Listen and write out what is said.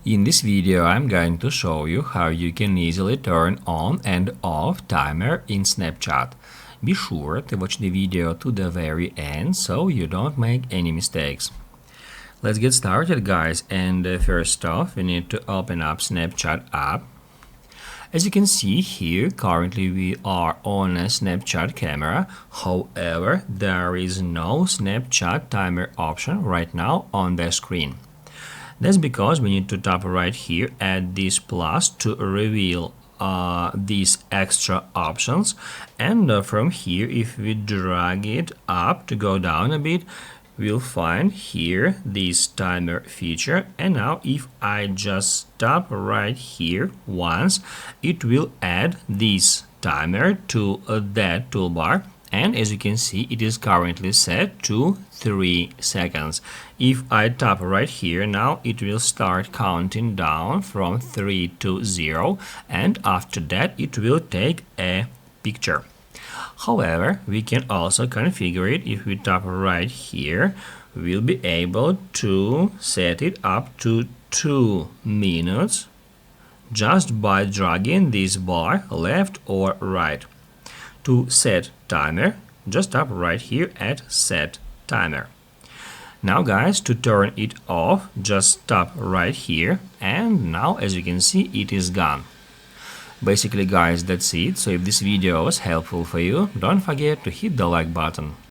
In this video, I'm going to show you how you can easily turn on and off timer in Snapchat. Be sure to watch the video to the very end so you don't make any mistakes. Let's get started, guys, and first off we need to open up Snapchat app. As you can see here, currently we are on a Snapchat camera. However, there is no Snapchat timer option right now on the screen. That's because we need to tap right here at this plus to reveal these extra options, and from here, if we drag it up to go down a bit, we'll find here this timer feature. And now if I just tap right here once, it will add this timer to that toolbar. And as you can see, it is currently set to 3 seconds. If I tap right here now, it will start counting down from 3 to 0, and after that it will take a picture. However, we can also configure it. If we tap right here, we'll be able to set it up to 2 minutes just by dragging this bar left or right. To set timer, just tap right here at set timer. Now guys, to turn it off, just tap right here, and now as you can see, it is gone. Basically guys, that's it. So if this video was helpful for you, don't forget to hit the like button.